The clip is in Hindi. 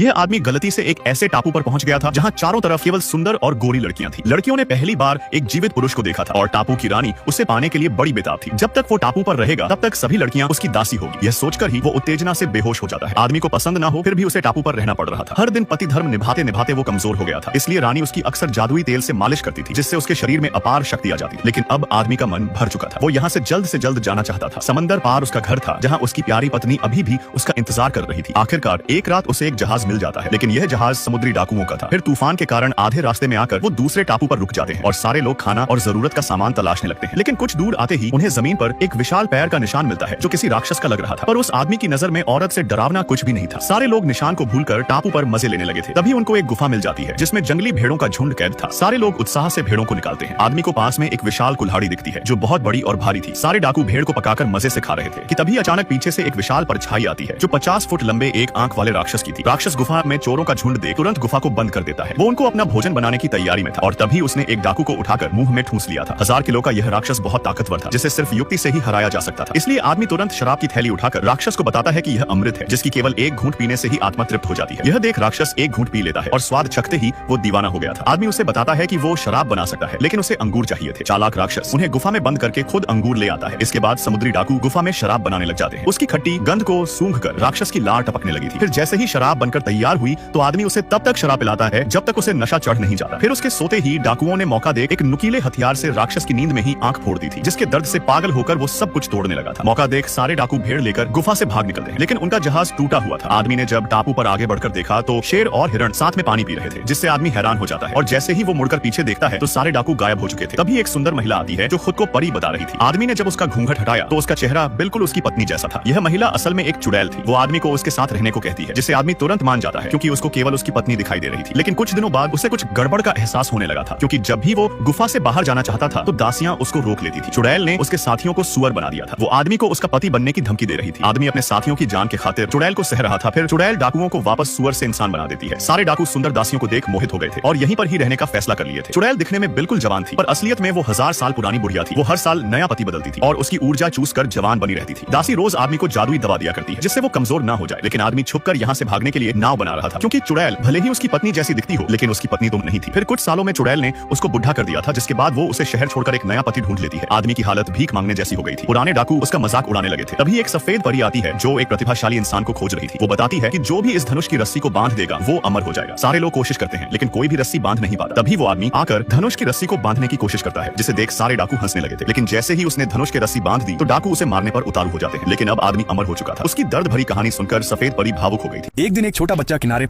यह आदमी गलती से एक ऐसे टापू पर पहुंच गया था जहां चारों तरफ केवल सुंदर और गोरी लड़कियां थी। लड़कियों ने पहली बार एक जीवित पुरुष को देखा था और टापू की रानी उसे पाने के लिए बड़ी बेताब थी। जब तक वो टापू पर रहेगा तब तक सभी लड़कियां उसकी दासी होगी। यह सोचकर ही वो उत्तेजना से बेहोश हो जाता है। आदमी को पसंद ना हो फिर भी उसे टापू पर रहना पड़ रहा था। हर दिन पति धर्म निभाते निभाते वो कमजोर हो गया था, इसलिए रानी उसकी अक्सर जादुई तेल से मालिश करती थी जिससे उसके शरीर में अपार शक्ति आ जाती थी। लेकिन अब आदमी का मन भर चुका था। वो यहाँ से जल्द जाना चाहता था। समंदर पार उसका घर था जहाँ उसकी प्यारी पत्नी अभी भी उसका इंतजार कर रही थी। आखिरकार एक रात उसे एक जहाज मिल जाता है, लेकिन यह जहाज समुद्री डाकुओं का था। फिर तूफान के कारण आधे रास्ते में आकर वो दूसरे टापू पर रुक जाते हैं और सारे लोग खाना और जरूरत का सामान तलाशने लगते हैं। लेकिन कुछ दूर आते ही उन्हें जमीन पर एक विशाल पैर का निशान मिलता है जो किसी राक्षस का लग रहा था। पर उस आदमी की नजर में औरत से डरावना कुछ भी नहीं था। सारे लोग निशान को भूलकर टापू पर मजे लेने लगे थे। तभी उनको एक गुफा मिल जाती है जिसमें जंगली भेड़ों का झुंड कैद था। सारे लोग उत्साह से भेड़ों को निकालते हैं। आदमी को पास में एक विशाल कुल्हाड़ी दिखती है जो बहुत बड़ी और भारी थी। सारे डाकू भेड़ को पकाकर मजे से खा रहे थे कि तभी अचानक पीछे से एक विशाल परछाई आती है जो 50 फुट लंबे एक आंख वाले राक्षस की थी। राक्षस गुफा में चोरों का झुंड देख तुरंत गुफा को बंद कर देता है। वो उनको अपना भोजन बनाने की तैयारी में था और तभी उसने एक डाकू को उठाकर मुंह में ठूंस लिया था। 1000 किलो का यह राक्षस बहुत ताकतवर था जिसे सिर्फ युक्ति से ही हराया जा सकता था। इसलिए आदमी तुरंत शराब की थैली उठाकर राक्षस को बताता है कि यह अमृत है जिसकी केवल एक घूंट पीने से ही आत्मा तृप्त हो जाती है। यह देख राक्षस एक घूंट पी लेता है और स्वाद चखते ही वो दीवाना हो गया था। आदमी उसे बताता है कि वो शराब बना सकता है लेकिन उसे अंगूर चाहिए थे। चालाक राक्षस उन्हें गुफा में बंद करके खुद अंगूर ले आता है। इसके बाद समुद्री डाकू गुफा में शराब बनाने लग जाते हैं। उसकी खट्टी गंध को सूंघकर राक्षस की लार टपकने लगी थी। फिर जैसे ही शराब बनकर तैयार हुई तो आदमी उसे तब तक शराब पिलाता है जब तक उसे नशा चढ़ नहीं जाता। फिर उसके सोते ही डाकुओं ने मौका देख एक नुकीले हथियार से राक्षस की नींद में ही आंख फोड़ दी थी जिसके दर्द से पागल होकर वो सब कुछ तोड़ने लगा था। मौका देख सारे डाकू भेड़ लेकर गुफा से भाग निकलते हैं लेकिन उनका जहाज टूटा हुआ था। आदमी ने जब टापू पर आगे बढ़कर देखा तो शेर और हिरण साथ में पानी पी रहे थे जिससे आदमी हैरान हो जाता है और जैसे ही वो मुड़कर पीछे देखता है तो सारे डाकू गायब हो चुके थे। तभी एक सुंदर महिला आती है जो खुद को परी बता रही थी। आदमी ने जब उसका घूंघट हटाया तो उसका चेहरा बिल्कुल उसकी पत्नी जैसा था। यह महिला असल में एक चुड़ैल थी। वो आदमी को उसके साथ रहने को कहती है जिसे आदमी तुरंत मान जाता है क्योंकि उसको केवल उसकी पत्नी दिखाई दे रही थी। लेकिन कुछ दिनों बाद उसे कुछ गड़बड़ का एहसास होने लगा था क्योंकि जब भी वो गुफा से बाहर जाना चाहता था तो दासियां उसको रोक लेती थी। चुड़ैल ने उसके साथियों को सुअर बना दिया था। वो आदमी को उसका पति बनने की धमकी दे रही थी। आदमी अपने साथियों की जान के खातिर चुड़ैल को सह रहा था। फिर चुड़ैल डाकुओं को वापस सुअर से इंसान बना देती है। सारे डाकू सुंदर दासियों को देख मोहित हो गए थे और यहीं पर ही रहने का फैसला कर लिए थे। चुड़ैल दिखने में बिल्कुल जवान थी पर असलियत में वो 1000 साल पुरानी बुढ़िया थी। वो हर साल नया पति बदलती थी और उसकी ऊर्जा चूस कर जवान बनी रहती थी। दासी रोज आदमी को जादुई दवा दिया करती है जिससे वो कमजोर ना हो जाए। लेकिन आदमी छुपकर यहाँ से भागने के लिए नाव बना रहा था क्योंकि चुड़ैल भले ही उसकी पत्नी जैसी दिखती हो लेकिन उसकी पत्नी तो नहीं थी। फिर कुछ सालों में चुड़ैल ने उसको बुढ़ा कर दिया था जिसके बाद वो उसे शहर छोड़कर एक नया पति ढूंढ लेती है। आदमी की हालत भीख मांगने जैसी हो गई थी। पुराने डाकू उसका मजाक उड़ाने लगे थे। तभी एक सफेद परी आती है जो एक प्रतिभाशाली इंसान को खोज रही थी। वो बताती है कि जो भी इस धनुष की रस्सी को बांध देगा वो अमर हो जाएगा। सारे लोग कोशिश करते हैं लेकिन कोई भी रस्सी बांध नहीं पाता। तभी वो आदमी आकर धनुष की रस्सी को बांधने की कोशिश करता है जिसे देख सारे डाकू हंसने लगे थे। लेकिन जैसे ही उसने धनुष की रस्सी बांध दी तो डाकू उसे मारने पर उतारू हो जाते हैं। लेकिन अब आदमी अमर हो चुका था। उसकी दर्द भरी कहानी सुनकर सफेद परी भावुक हो गई थी। एक दिन एक छोटा बच्चा किनारे पर